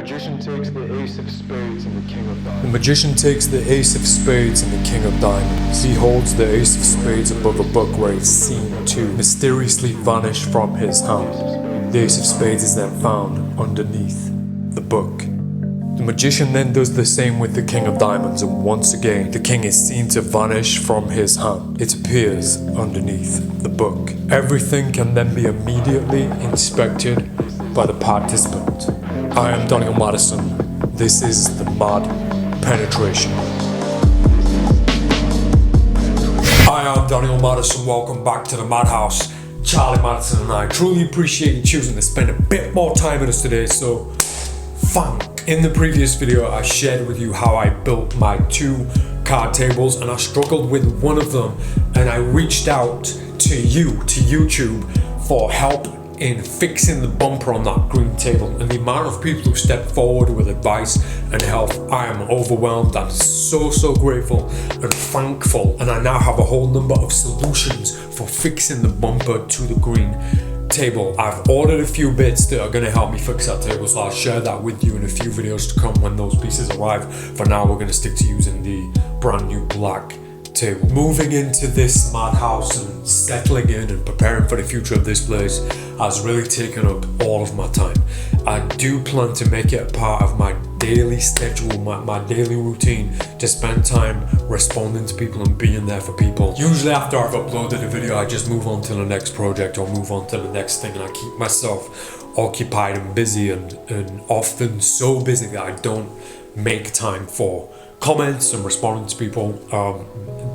magician takes the ace of spades and the king of diamonds. The magician takes the ace of spades and the king of diamonds. He holds the ace of spades above a book where it's seen to mysteriously vanish from his hand. The ace of spades is then found underneath the book. The magician then does the same with the king of diamonds, and once again the king is seen to vanish from his hand. It appears underneath the book. Everything can then be immediately inspected by the participant. I am Daniel Madison. This is the Mad Penetration. I am Daniel Madison. Welcome back to the Madhouse. Charlie Madison and I truly appreciate you choosing to spend a bit more time with us today, so thank. In the previous video, I shared with you how I built my 2 card tables, and I struggled with one of them, and I reached out to YouTube, for help in fixing the bumper on that green table. And the amount of people who stepped forward with advice and help, I am overwhelmed. I'm so grateful and thankful, and I now have a whole number of solutions for fixing the bumper to the green table. I've ordered a few bits that are going to help me fix that table, so I'll share that with you in a few videos to come when those pieces arrive. For now, we're going to stick to using the brand new black table. Moving into this madhouse and settling in and preparing for the future of this place has really taken up all of my time. I do plan to make it a part of my daily schedule, my daily routine, to spend time responding to people and being there for people. Usually after I've uploaded a video, I just move on to the next project or move on to the next thing, and I keep myself occupied and busy, and often so busy that I don't make time for comments and responding to people.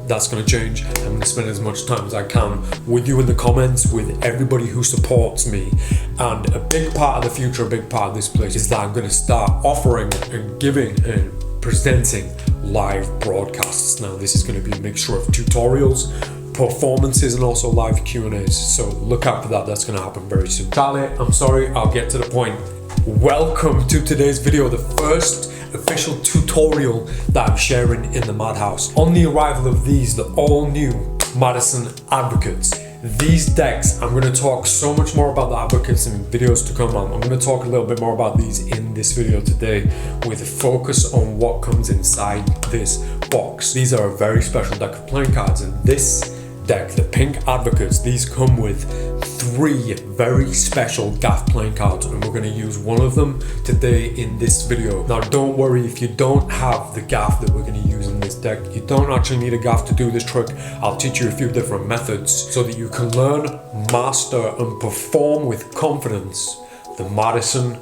That's going to change. I'm going to spend as much time as I can with you in the comments, with everybody who supports me. And a big part of the future, a big part of this place, is that I'm going to start offering and giving and presenting live broadcasts. Now, this is going to be a mixture of tutorials, performances, and also live Q&As. So look out for that. That's going to happen very soon. Charlie, I'm sorry, I'll get to the point. Welcome to today's video, the first official tutorial that I'm sharing in the Madhouse. On the arrival of these, the all new Madison Advocates. These decks, I'm going to talk so much more about the Advocates in videos to come. I'm going to talk a little bit more about these in this video today, with a focus on what comes inside this box. These are a very special deck of playing cards, and this deck, the Pink Advocates, these come with 3 very special Gaff playing cards, and we're going to use one of them today in this video. Now, don't worry if you don't have the Gaff that we're going to use in this deck. You don't actually need a Gaff to do this trick. I'll teach you a few different methods so that you can learn, master, and perform with confidence the Madison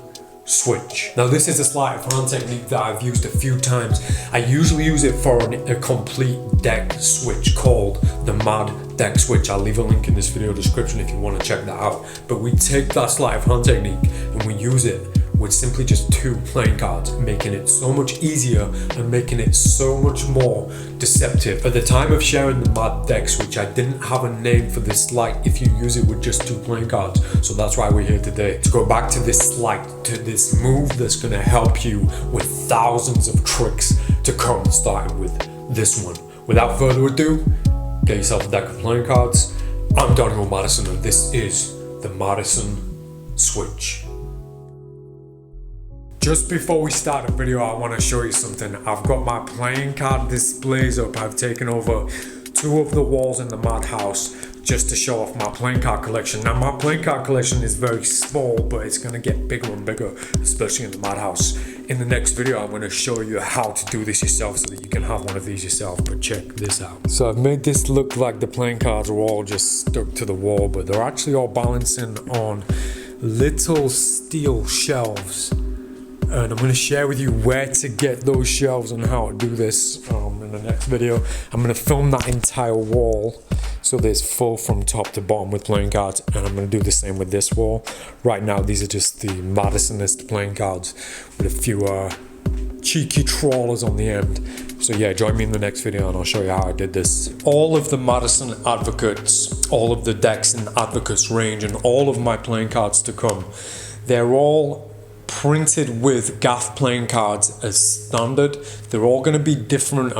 Switch. Now, this is a sleight of hand technique that I've used a few times. I usually use it for a complete deck switch called the Mad Deck Switch. I'll leave a link in this video description if you want to check that out. But we take that sleight of hand technique and we use it with simply just 2 playing cards, making it so much easier and making it so much more deceptive. At the time of sharing the Mad Deck Switch, I didn't have a name for this sleight if you use it with just 2 playing cards. So that's why we're here today, to go back to this sleight, to this move that's going to help you with thousands of tricks to come, starting with this one. Without further ado, get yourself a deck of playing cards. I'm Daniel Madison, and this is the Madison Switch. Just before we start the video, I want to show you something. I've got my playing card displays up. I've taken over 2 of the walls in the Madhouse just to show off my playing card collection. Now, my playing card collection is very small, but it's going to get bigger and bigger, especially in the Madhouse. In the next video, I'm going to show you how to do this yourself so that you can have one of these yourself, but check this out. So I've made this look like the playing cards are all just stuck to the wall, but they're actually all balancing on little steel shelves. And I'm going to share with you where to get those shelves and how to do this in the next video. I'm going to film that entire wall so that it's full from top to bottom with playing cards, and I'm going to do the same with this wall. Right now, these are just the Madisonist playing cards with a few cheeky trawlers on the end. So yeah, join me in the next video and I'll show you how I did this. All of the Madison Advocates, all of the decks in the Advocates range, and all of my playing cards to come, they're all printed with Gaff playing cards as standard. They're all going to be different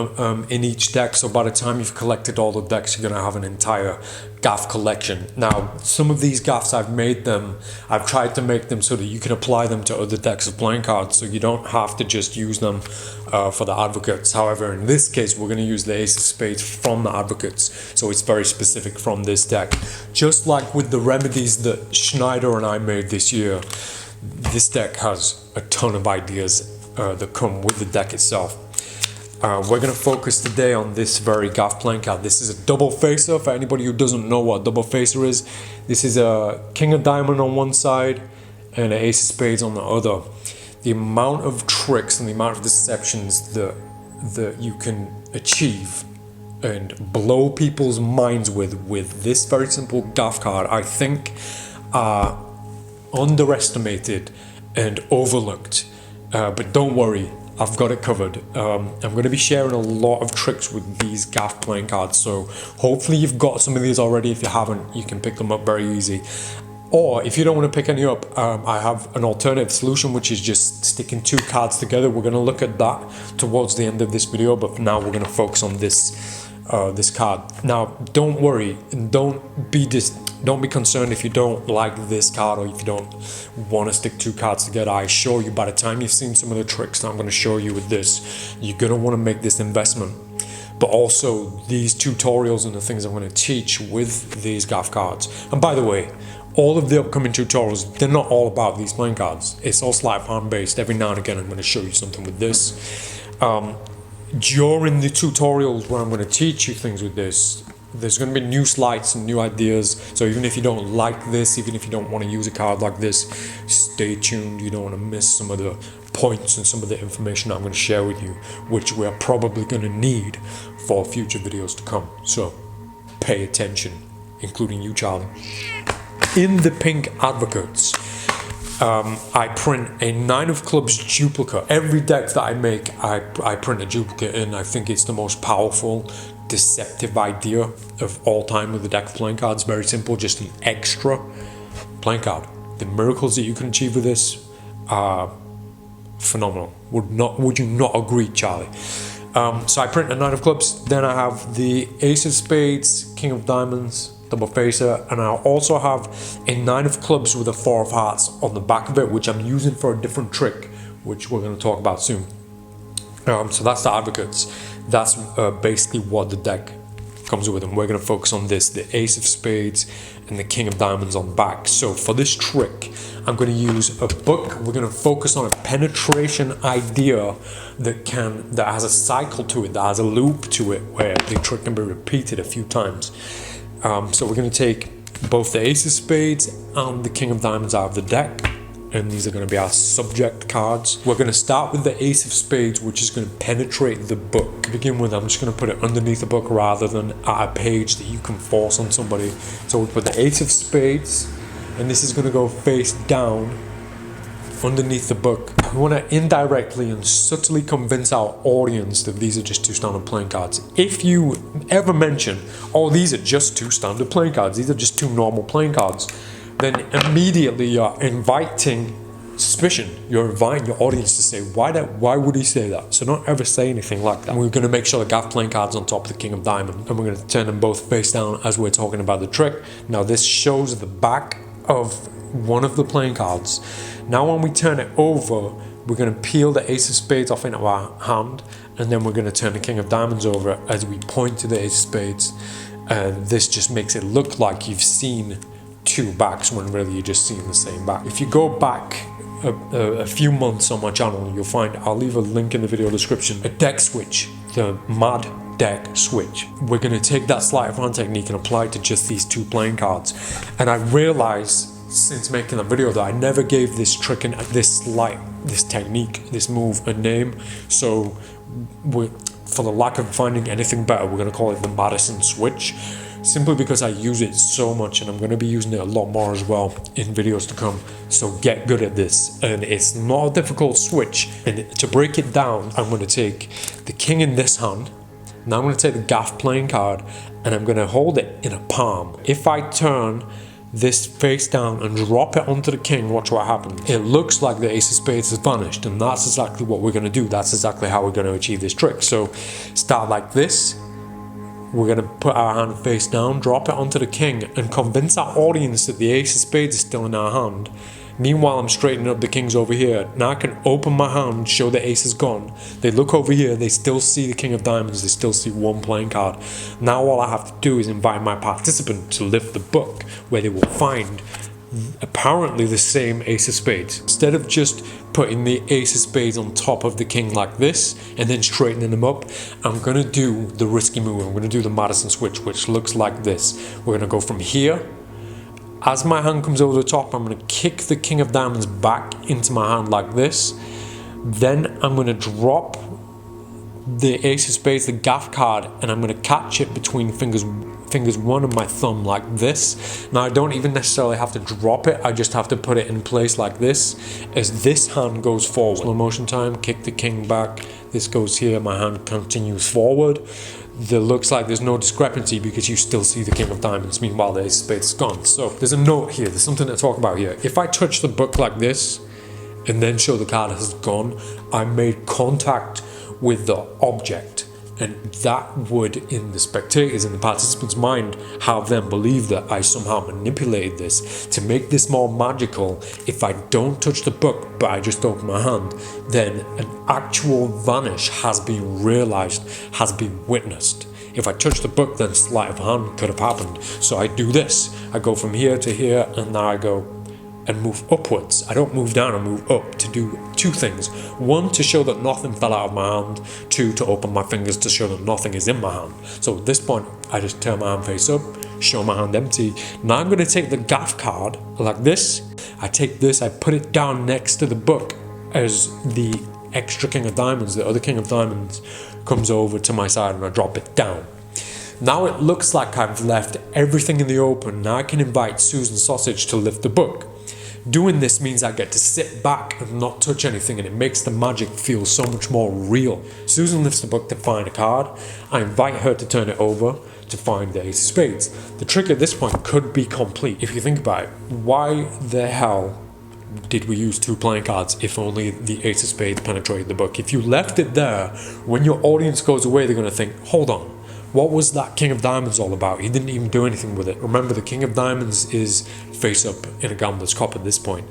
in each deck, so by the time you've collected all the decks, you're going to have an entire Gaff collection. Now, some of these Gaffs I've tried to make them so that you can apply them to other decks of playing cards, so you don't have to just use them for the Advocates. However, in this case, we're going to use the Ace of Spades from the Advocates, so it's very specific from this deck. Just like with the remedies that Schneider and I made this year, this deck has a ton of ideas that come with the deck itself. We're going to focus today on this very Gaff playing card. This is a double facer. For anybody who doesn't know what a double facer is, this is a King of Diamond on one side and an Ace of Spades on the other. The amount of tricks and the amount of deceptions that you can achieve and blow people's minds with this very simple Gaff card, I think, are underestimated and overlooked. But don't worry, I've got it covered. I'm going to be sharing a lot of tricks with these Gaff playing cards, so hopefully you've got some of these already. If you haven't, you can pick them up very easy. Or if you don't want to pick any up, I have an alternative solution, which is just sticking 2 cards together. We're going to look at that towards the end of this video, but for now we're going to focus on this card. Now, don't worry, and don't be concerned if you don't like this card or if you don't want to stick 2 cards together. I assure you, by the time you've seen some of the tricks that I'm going to show you with this, you're going to want to make this investment. But also these tutorials and the things I'm going to teach with these Gaff cards. And by the way, all of the upcoming tutorials, they're not all about these playing cards. It's all sleight of hand based. Every now and again I'm going to show you something with this. During the tutorials where I'm going to teach you things with this, there's going to be new sleights and new ideas. So even if you don't like this, even if you don't want to use a card like this, stay tuned. You don't want to miss some of the points and some of the information I'm going to share with you, which we're probably going to need for future videos to come. So pay attention, including you, Charlie. In the pink Advocates, I print a 9 of clubs duplicate. Every deck that I make, I print a duplicate in. I think it's the most powerful, deceptive idea of all time with the deck of playing cards. Very simple, just an extra playing card. The miracles that you can achieve with this are phenomenal. Would you not agree, Charlie? So I print a 9 of clubs. Then I have the Ace of Spades, King of Diamonds, double facer, and I also have a 9 of clubs with a 4 of hearts on the back of it, which I'm using for a different trick, which we're going to talk about soon. So that's the Advocates. That's basically what the deck comes with, and we're going to focus on this, the Ace of Spades and the King of Diamonds on the back. So for this trick, I'm going to use a book. We're going to focus on a penetration idea that has a cycle to it, that has a loop to it, where the trick can be repeated a few times. So we're going to take both the Ace of Spades and the King of Diamonds out of the deck, and these are going to be our subject cards. We're going to start with the Ace of Spades, which is going to penetrate the book. To begin with, I'm just going to put it underneath the book rather than at a page that you can force on somebody. So we put the Ace of Spades, and this is going to go face down underneath the book. We want to indirectly and subtly convince our audience that these are just 2 standard playing cards. If you ever mention, oh, these are just 2 standard playing cards, these are just 2 normal playing cards, then immediately you're inviting suspicion. You're inviting your audience to say, why would he say that? So don't ever say anything like that. We're going to make sure the Gaff playing cards on top of the King of Diamonds, and we're going to turn them both face down as we're talking about the trick. Now this shows the back of one of the playing cards. Now when we turn it over, we're going to peel the Ace of Spades off into our hand, and then we're going to turn the King of Diamonds over as we point to the Ace of Spades, and this just makes it look like you've seen 2 backs when really you're just seeing the same back. If you go back a few months on my channel, you'll find, I'll leave a link in the video description, a deck switch, the Mad Deck switch. We're going to take that sleight of hand technique and apply it to just these 2 playing cards. And I realized since making that video that I never gave this trick and this technique, this move, a name. So for the lack of finding anything better, we're going to call it the Madison switch, simply because I use it so much, and I'm going to be using it a lot more as well in videos to come. So get good at this, and it's not a difficult switch. And to break it down, I'm going to take the King in this hand. Now I'm going to take the Gaff playing card, and I'm going to hold it in a palm. If I turn this face down and drop it onto the king, watch what happens. It looks like the ace of spades has vanished, and that's exactly what we're going to do. That's exactly how we're going to achieve this trick. So start like this. We're going to put our hand face down, drop it onto the king, and convince our audience that the ace of spades is still in our hand. Meanwhile, I'm straightening up the kings over here. Now I can open my hand, show the ace is gone. They look over here, they still see the king of diamonds, they still see one playing card. Now all I have to do is invite my participant to lift the book, where they will find apparently the same ace of spades. Instead of just putting the ace of spades on top of the king like this and then straightening them up, I'm going to do the risky move. I'm going to do the Madison switch, which looks like this. We're going to go from here. As my hand comes over the top, I'm going to kick the king of diamonds back into my hand like this. Then I'm going to drop the ace of spades, the gaff card, and I'm going to catch it between fingers 1 and my thumb like this. Now I don't even necessarily have to drop it, I just have to put it in place like this as this hand goes forward. Slow motion time, kick the king back, this goes here, my hand continues forward. There looks like there's no discrepancy because you still see the king of diamonds, meanwhile the ace of spades is gone. So there's a note here, there's something to talk about here. If I touch the book like this and then show the card has gone, I made contact with the object, and that would, in the spectators, in the participants' mind, have them believe that I somehow manipulated this to make this more magical. If I don't touch the book but I just open my hand, then an actual vanish has been realized, has been witnessed. If I touch the book, then sleight of hand could have happened. So I do this, I go from here to here, and now I go and move upwards. I don't move down, I move up to do two things. One, to show that nothing fell out of my hand. Two, to open my fingers to show that nothing is in my hand. So at this point, I just turn my hand face up, show my hand empty. Now I'm going to take the gaff card like this. I take this, I put it down next to the book as the extra king of diamonds, the other king of diamonds, comes over to my side, and I drop it down. Now it looks like I've left everything in the open. Now I can invite Susan Sausage to lift the book. Doing this means I get to sit back and not touch anything, and it makes the magic feel so much more real. Susan lifts the book to find a card. I invite her to turn it over to find the ace of spades. The trick at this point could be complete. If you think about it, why the hell did we use two playing cards if only the ace of spades penetrated the book? If you left it there, when your audience goes away, they're going to think, hold on, what was that king of diamonds all about? He didn't even do anything with it. Remember, the king of diamonds is face up in a gambler's cup at this point.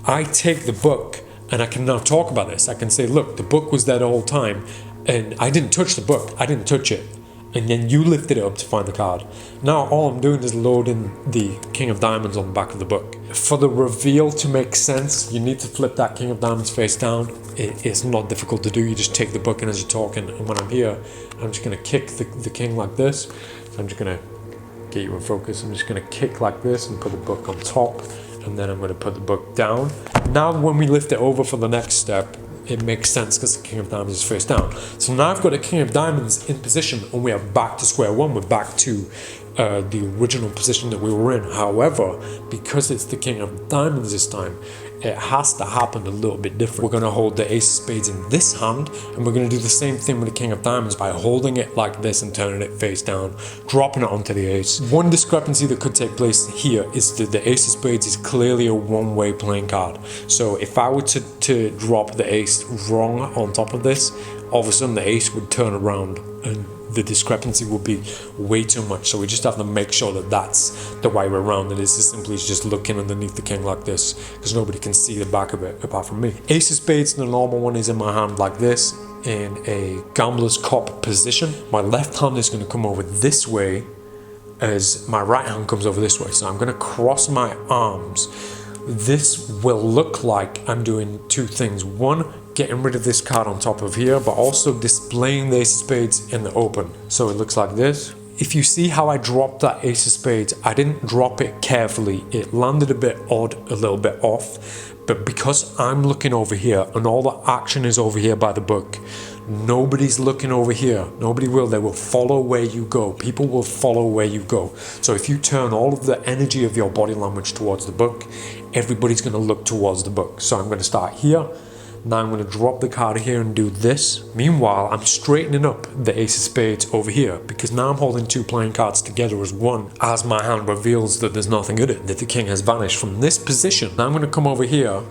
I take the book, and I can now talk about this. I can say, look, the book was there the whole time, and I didn't touch the book. I didn't touch it. And then you lifted it up to find the card. Now all I'm doing is loading the king of diamonds on the back of the book. For the reveal to make sense, you need to flip that king of diamonds face down. It's not difficult to do. You just take the book in as you're talking, and when I'm here, I'm just going to kick the king like this. So I'm just going to get you in focus. I'm just going to kick like this and put the book on top, and then I'm going to put the book down. Now when we lift it over for the next step, it makes sense because the king of diamonds is face down. So now I've got a king of diamonds in position, and we are back to square one. We're back to the original position that we were in. However, because it's the king of diamonds this time, it has to happen a little bit different. We're going to hold the ace of spades in this hand, and we're going to do the same thing with the king of diamonds by holding it like this and turning it face down, dropping it onto the ace. One discrepancy that could take place here is that the ace of spades is clearly a one-way playing card. So if I were to drop the ace wrong on top of this, all of a sudden the ace would turn around and the discrepancy will be way too much. So we just have to make sure that that's the way we're around. It is as simply as just looking underneath the king like this, because nobody can see the back of it apart from me. Ace of spades, the normal one, is in my hand like this in a gambler's cup position. My left hand is going to come over this way as my right hand comes over this way. So I'm going to cross my arms. This will look like I'm doing two things. One, getting rid of this card on top of here, but also displaying the ace of spades in the open. So it looks like this. If you see how I dropped that ace of spades, I didn't drop it carefully. It landed a bit odd, a little bit off, but because I'm looking over here and all the action is over here by the book, nobody's looking over here. Nobody will. They will follow where you go. People will follow where you go. So if you turn all of the energy of your body language towards the book, everybody's going to look towards the book. So I'm going to start here. Now I'm going to drop the card here and do this. Meanwhile, I'm straightening up the ace of spades over here because now I'm holding two playing cards together as one, as my hand reveals that there's nothing in it, that the king has vanished from this position. Now I'm going to come over here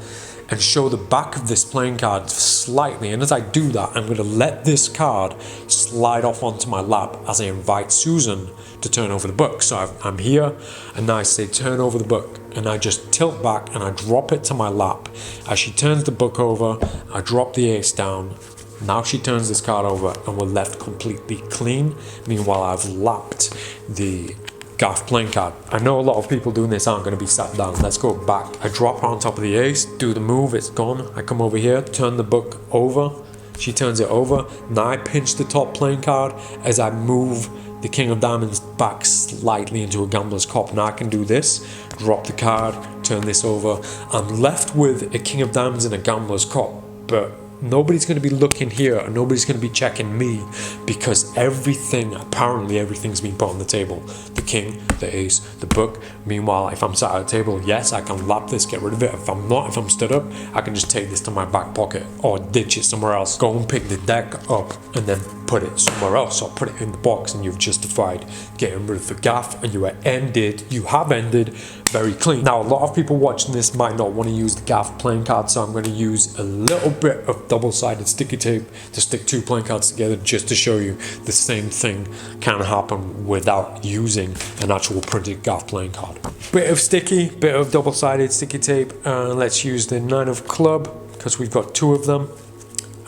and show the back of this playing card slightly, and as I do that, I'm going to let this card slide off onto my lap as I invite Susan to turn over the book. So I'm here, and now I say turn over the book, and I just tilt back and I drop it to my lap. As she turns the book over, I drop the ace down. Now she turns this card over and we're left completely clean. Meanwhile, I've lapped the gaff playing card. I know a lot of people doing this aren't going to be sat down. Let's go back. I drop her on top of the ace, do the move, it's gone. I come over here, turn the book over. She turns it over. Now I pinch the top playing card as I move the king of diamonds back slightly into a gambler's cup. Now I can do this, drop the card, turn this over. I'm left with a king of diamonds and a gambler's cup, but nobody's going to be looking here and nobody's going to be checking me because apparently everything's been put on the table. The king, the ace, the book. Meanwhile, if I'm sat at a table, yes, I can lap this, get rid of it. If I'm not, if I'm stood up, I can just take this to my back pocket or ditch it somewhere else. Go and pick the deck up and then put it somewhere else or put it in the box, and you've justified getting rid of the gaff and you have ended very clean. Now, a lot of people watching this might not want to use the gaff playing card, so I'm going to use a little bit of double-sided sticky tape to stick two playing cards together just to show you the same thing can happen without using an actual printed gaff playing card. Bit of sticky, bit of double-sided sticky tape, and let's use the 9 of club because we've got two of them.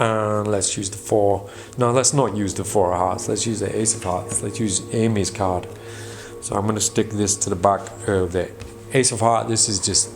And let's use the 4. No, let's not use the 4 of hearts. Let's use the ace of hearts. Let's use Amy's card. So I'm going to stick this to the back of the ace of hearts. This is just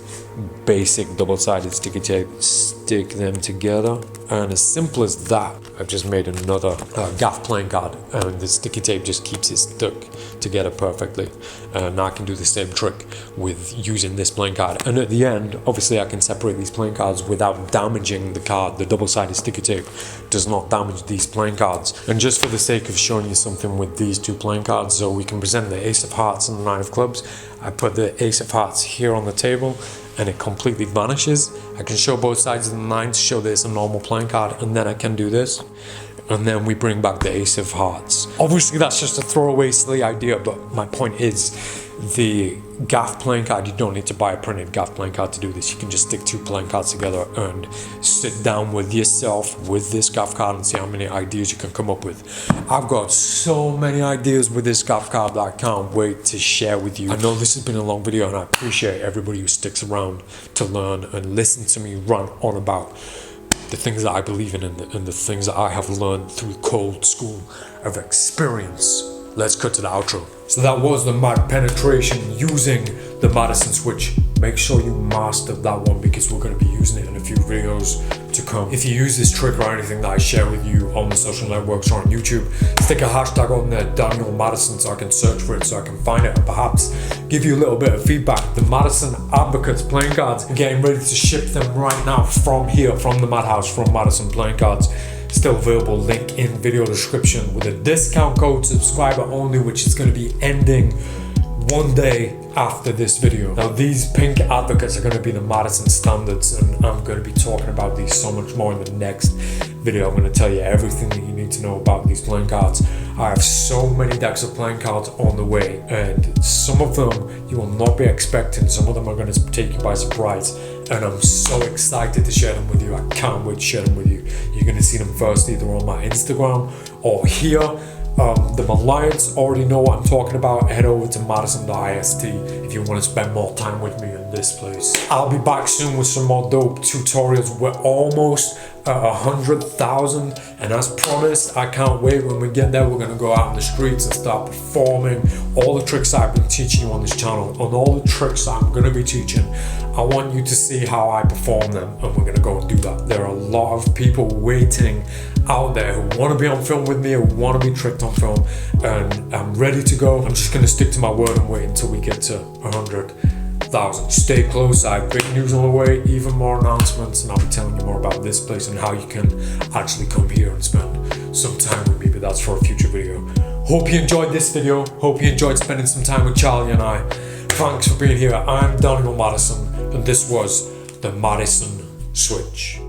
basic double-sided sticky tape. Stick them together, and as simple as that, I've just made another gaff playing card, and the sticky tape just keeps it stuck together perfectly. And now I can do the same trick with using this playing card, and at the end, obviously I can separate these playing cards without damaging the card. The double-sided sticky tape does not damage these playing cards. And just for the sake of showing you something with these two playing cards, so we can present the ace of hearts and the 9 of clubs, I put the ace of hearts here on the table and it completely vanishes. I can show both sides of the 9 to show that it's a normal playing card, and then I can do this, and then we bring back the ace of hearts. Obviously that's just a throwaway silly idea, but my point is the gaff playing card, you don't need to buy a printed gaff playing card to do this. You can just stick two playing cards together and sit down with yourself with this gaff card and see how many ideas you can come up with. I've got so many ideas with this gaff card that I can't wait to share with you. I know this has been a long video, and I appreciate everybody who sticks around to learn and listen to me rant on about the things that I believe in and the things that I have learned through cold school of experience. Let's cut to the outro. So that was the mad penetration using the Madison switch. Make sure you master that one because we're going to be using it in a few videos to come. If you use this trick or anything that I share with you on the social networks or on YouTube, stick a hashtag on there, Daniel Madison, so I can search for it, so I can find it and perhaps give you a little bit of feedback. The Madison Advocates playing cards, I'm getting ready to ship them right now from here, from the Madhouse, from Madison Playing Cards. Still available, link in video description, with a discount code subscriber only, which is going to be ending one day after this video. Now these pink advocates are going to be the Madison standards, and I'm going to be talking about these so much more in the next video. I'm going to tell you everything that you need to know about these playing cards. I have so many decks of playing cards on the way, and some of them you will not be expecting. Some of them are going to take you by surprise, and I'm so excited to share them with you. I can't wait to share them with you. You're going to see them first either on my Instagram or here. The Malayans already know what I'm talking about. Head over to Madison.ist if you want to spend more time with me in this place. I'll be back soon with some more dope tutorials. We're almost at 100,000, and as promised, I can't wait. When we get there, we're going to go out in the streets and start performing all the tricks I've been teaching you on this channel, and all the tricks I'm going to be teaching. I want you to see how I perform them, and we're going to go and do that. There are a lot of people waiting out there who want to be on film with me, who want to be tricked on film, and I'm ready to go. I'm just going to stick to my word and wait until we get to 100,000. Stay close, I have big news on the way, even more announcements, and I'll be telling you more about this place and how you can actually come here and spend some time with me, but that's for a future video. Hope you enjoyed this video. Hope you enjoyed spending some time with Charlie and I. Thanks for being here. I'm Daniel Madison, and this was the Madison Switch.